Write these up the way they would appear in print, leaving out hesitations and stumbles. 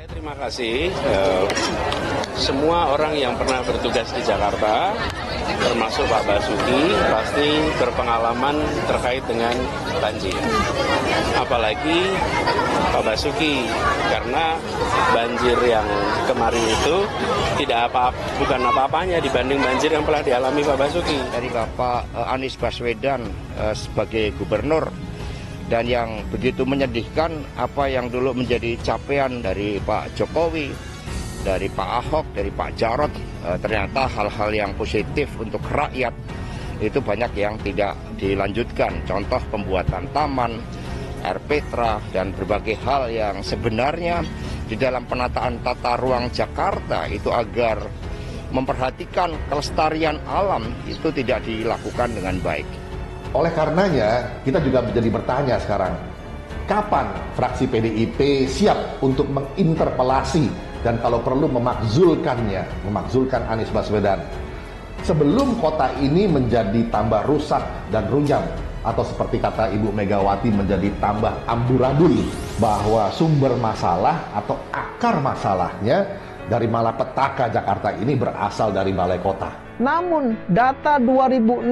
Saya terima kasih semua orang yang pernah bertugas di Jakarta, termasuk Pak Basuki, pasti berpengalaman terkait dengan banjir. Apalagi Pak Basuki, karena banjir yang kemarin itu bukan apa-apanya dibanding banjir yang pernah dialami Pak Basuki. Dari Bapak Anies Baswedan sebagai gubernur, dan yang begitu menyedihkan apa yang dulu menjadi capaian dari Pak Jokowi, dari Pak Ahok, dari Pak Jarot, ternyata hal-hal yang positif untuk rakyat itu banyak yang tidak dilanjutkan. Contoh pembuatan taman, air petra, dan berbagai hal yang sebenarnya di dalam penataan tata ruang Jakarta itu agar memperhatikan kelestarian alam itu tidak dilakukan dengan baik. Oleh karenanya, kita juga menjadi bertanya sekarang, kapan fraksi PDIP siap untuk menginterpelasi dan kalau perlu memakzulkan Anies Baswedan sebelum kota ini menjadi tambah rusak dan runyam, atau seperti kata Ibu Megawati menjadi tambah amburadul, bahwa sumber masalah atau akar masalahnya dari malapetaka Jakarta ini berasal dari balai kota. Namun data 2016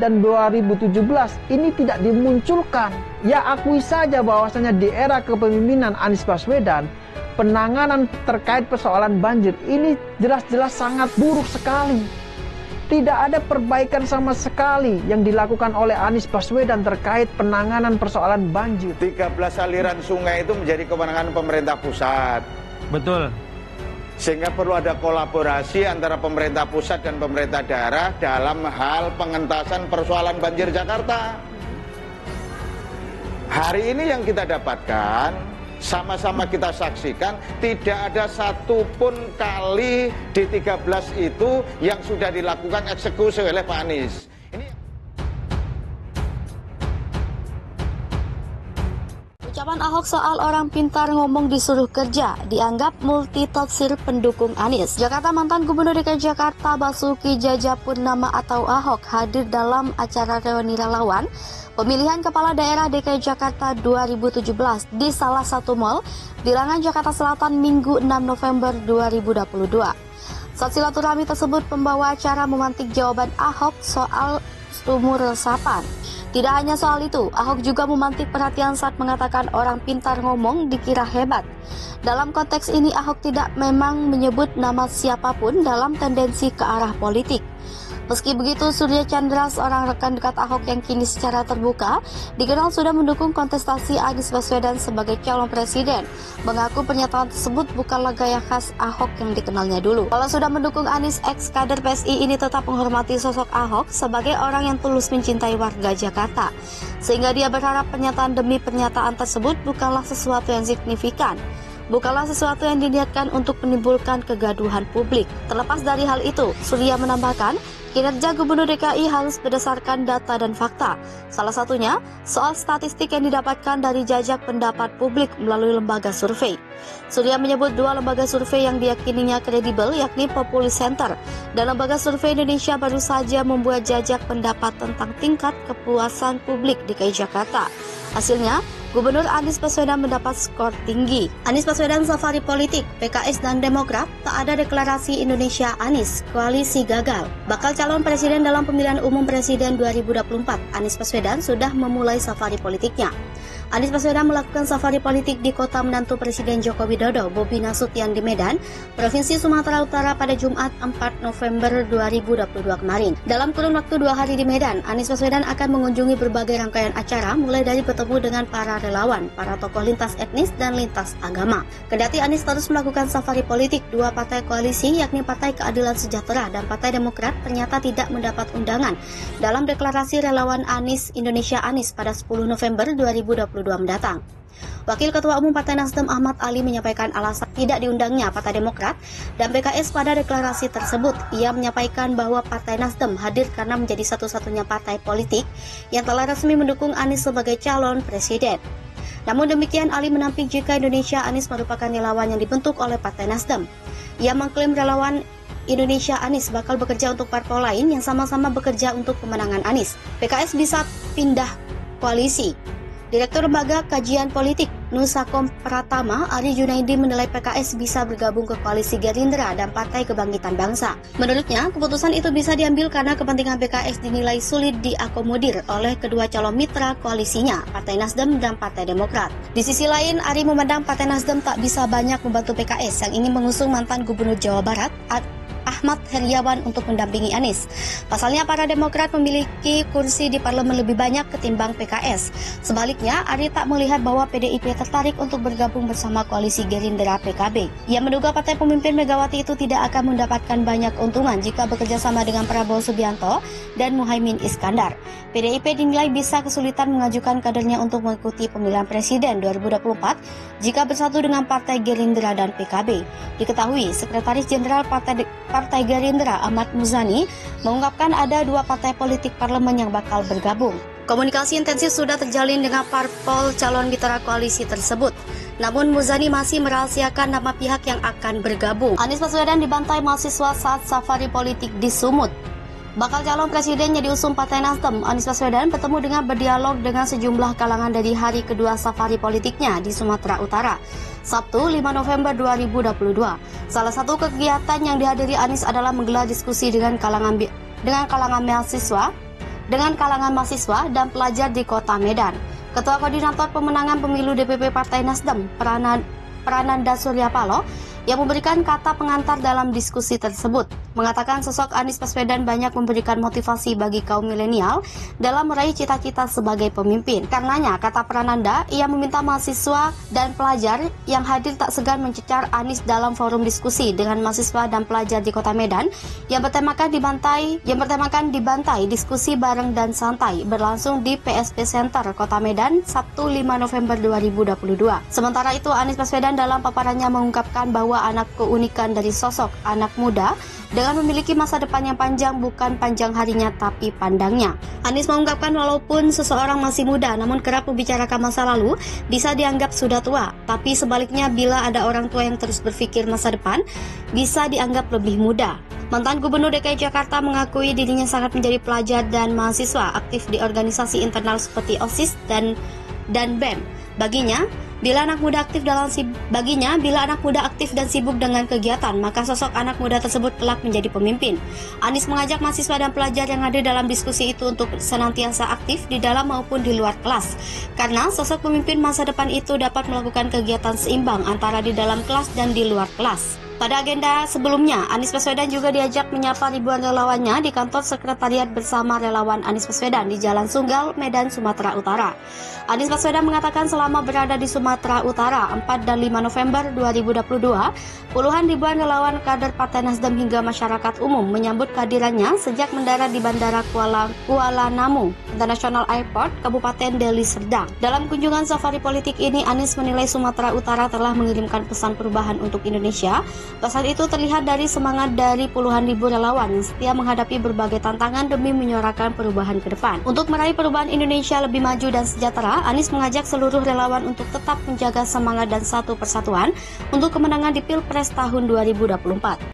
dan 2017 ini tidak dimunculkan. Ya akui saja bahwasanya di era kepemimpinan Anies Baswedan, penanganan terkait persoalan banjir ini jelas-jelas sangat buruk sekali. Tidak ada perbaikan sama sekali yang dilakukan oleh Anies Baswedan terkait penanganan persoalan banjir. 13 aliran sungai itu menjadi kewenangan pemerintah pusat. Betul. Sehingga perlu ada kolaborasi antara pemerintah pusat dan pemerintah daerah dalam hal pengentasan persoalan banjir Jakarta. Hari ini yang kita dapatkan, sama-sama kita saksikan, tidak ada satupun kali di 13 itu yang sudah dilakukan eksekusi oleh Pak Anies. Ucapan Ahok soal orang pintar ngomong disuruh kerja dianggap multitafsir pendukung Anies. Jakarta mantan Gubernur DKI Jakarta Basuki Cahayapurnama atau Ahok hadir dalam acara reuni relawan pemilihan Kepala Daerah DKI Jakarta 2017 di salah satu mal Bilangan Jakarta Selatan Minggu 6 November 2022. Saat silaturahmi tersebut pembawa acara memantik jawaban Ahok soal sumur resapan. Tidak hanya soal itu, Ahok juga memantik perhatian saat mengatakan orang pintar ngomong dikira hebat. Dalam konteks ini, Ahok tidak memang menyebut nama siapapun dalam tendensi ke arah politik. Meski begitu, Surya Chandra, seorang rekan dekat Ahok yang kini secara terbuka dikenal sudah mendukung kontestasi Anies Baswedan sebagai calon presiden, mengaku pernyataan tersebut bukanlah gaya khas Ahok yang dikenalnya dulu. Kalau sudah mendukung Anies, ex-kader PSI ini tetap menghormati sosok Ahok sebagai orang yang tulus mencintai warga Jakarta, sehingga dia berharap pernyataan demi pernyataan tersebut bukanlah sesuatu yang signifikan. Bukanlah sesuatu yang diniatkan untuk menimbulkan kegaduhan publik. Terlepas dari hal itu, Surya menambahkan, kinerja Gubernur DKI harus berdasarkan data dan fakta. Salah satunya, soal statistik yang didapatkan dari jajak pendapat publik melalui lembaga survei. Surya menyebut dua lembaga survei yang diyakininya kredibel, yakni Populi Center dan Lembaga Survei Indonesia baru saja membuat jajak pendapat tentang tingkat kepuasan publik DKI Jakarta. Hasilnya, Gubernur Anies Baswedan mendapat skor tinggi. Anies Baswedan safari politik, PKS dan Demokrat, tak ada deklarasi Indonesia Anies, koalisi gagal. Bakal calon presiden dalam pemilihan umum presiden 2024, Anies Baswedan sudah memulai safari politiknya. Anies Baswedan melakukan safari politik di kota menantu Presiden Joko Widodo, Bobi Nasution di Medan, Provinsi Sumatera Utara pada Jumat 4 November 2022 kemarin. Dalam kurun waktu 2 hari di Medan, Anies Baswedan akan mengunjungi berbagai rangkaian acara, mulai dari bertemu dengan para relawan, para tokoh lintas etnis dan lintas agama. Kendati Anies terus melakukan safari politik, dua partai koalisi yakni Partai Keadilan Sejahtera dan Partai Demokrat ternyata tidak mendapat undangan dalam deklarasi relawan Anies Indonesia Anies pada 10 November 2022 mendatang. Wakil Ketua Umum Partai Nasdem Ahmad Ali menyampaikan alasan tidak diundangnya Partai Demokrat dan PKS pada deklarasi tersebut. Ia menyampaikan bahwa Partai Nasdem hadir karena menjadi satu-satunya partai politik yang telah resmi mendukung Anies sebagai calon presiden. Namun demikian, Ali menampik jika Indonesia Anies merupakan relawan yang dibentuk oleh Partai Nasdem. Ia mengklaim relawan Indonesia Anies bakal bekerja untuk parpol lain yang sama-sama bekerja untuk pemenangan Anies. PKS bisa pindah koalisi. Direktur Lembaga Kajian Politik Nusakom Pratama, Ari Junaidi menilai PKS bisa bergabung ke koalisi Gerindra dan Partai Kebangkitan Bangsa. Menurutnya, keputusan itu bisa diambil karena kepentingan PKS dinilai sulit diakomodir oleh kedua calon mitra koalisinya, Partai Nasdem dan Partai Demokrat. Di sisi lain, Ari memandang Partai Nasdem tak bisa banyak membantu PKS yang ingin mengusung mantan Gubernur Jawa Barat, Ahmad Heriawan untuk mendampingi Anies. Pasalnya, para Demokrat memiliki kursi di parlemen lebih banyak ketimbang PKS. Sebaliknya, Ari tak melihat bahwa PDIP tertarik untuk bergabung bersama koalisi Gerindra PKB. Ia menduga partai pemimpin Megawati itu tidak akan mendapatkan banyak keuntungan jika bekerja sama dengan Prabowo Subianto dan Muhaimin Iskandar. PDIP dinilai bisa kesulitan mengajukan kadernya untuk mengikuti pemilihan presiden 2024 jika bersatu dengan Partai Gerindra dan PKB. Diketahui, Sekretaris Jenderal Partai Gerindra Ahmad Muzani mengungkapkan ada dua partai politik parlemen yang bakal bergabung. Komunikasi intensif sudah terjalin dengan parpol calon mitra koalisi tersebut. Namun Muzani masih merahasiakan nama pihak yang akan bergabung. Anies Baswedan dibantai mahasiswa saat safari politik di Sumut. Bakal calon presidennya diusung Partai Nasdem, Anies Baswedan bertemu dengan berdialog dengan sejumlah kalangan dari hari kedua safari politiknya di Sumatera Utara, Sabtu 5 November 2022. Salah satu kegiatan yang dihadiri Anies adalah menggelar diskusi dengan kalangan mahasiswa dan pelajar di Kota Medan. Ketua Koordinator Pemenangan Pemilu DPP Partai Nasdem, Prananda Suryapalo, yang memberikan kata pengantar dalam diskusi tersebut, mengatakan sosok Anies Baswedan banyak memberikan motivasi bagi kaum milenial dalam meraih cita-cita sebagai pemimpin. Karenanya, kata Prananda, ia meminta mahasiswa dan pelajar yang hadir tak segan mencecar Anies dalam forum diskusi dengan mahasiswa dan pelajar di Kota Medan yang bertemakan dibantai diskusi bareng dan santai berlangsung di PSP Center Kota Medan Sabtu 5 November 2022. Sementara itu, Anies Baswedan dalam paparannya mengungkapkan bahwa anak keunikan dari sosok anak muda dengan memiliki masa depan yang panjang bukan panjang harinya tapi pandangnya. Anies mengungkapkan walaupun seseorang masih muda namun kerap membicarakan masa lalu bisa dianggap sudah tua, tapi sebaliknya bila ada orang tua yang terus berpikir masa depan bisa dianggap lebih muda. Mantan Gubernur DKI Jakarta mengakui dirinya sangat menjadi pelajar dan mahasiswa aktif di organisasi internal seperti OSIS dan BEM. Baginya, bila anak muda aktif dan sibuk dengan kegiatan, maka sosok anak muda tersebut kelak menjadi pemimpin. Anies mengajak mahasiswa dan pelajar yang hadir dalam diskusi itu untuk senantiasa aktif di dalam maupun di luar kelas. Karena sosok pemimpin masa depan itu dapat melakukan kegiatan seimbang antara di dalam kelas dan di luar kelas. Pada agenda sebelumnya, Anies Baswedan juga diajak menyapa ribuan relawannya di kantor sekretariat bersama relawan Anies Baswedan di Jalan Sunggal, Medan, Sumatera Utara. Anies Baswedan mengatakan selama berada di Sumatera Utara 4 dan 5 November 2022, puluhan ribuan relawan kader Partai Nasdem hingga masyarakat umum menyambut kehadirannya sejak mendarat di Bandara Kuala Namu International Airport, Kabupaten Deli Serdang. Dalam kunjungan safari politik ini, Anies menilai Sumatera Utara telah mengirimkan pesan perubahan untuk Indonesia. Pesan itu terlihat dari semangat dari puluhan ribu relawan yang setia menghadapi berbagai tantangan demi menyuarakan perubahan ke depan. Untuk meraih perubahan Indonesia lebih maju dan sejahtera, Anies mengajak seluruh relawan untuk tetap menjaga semangat dan satu persatuan untuk kemenangan di Pilpres tahun 2024.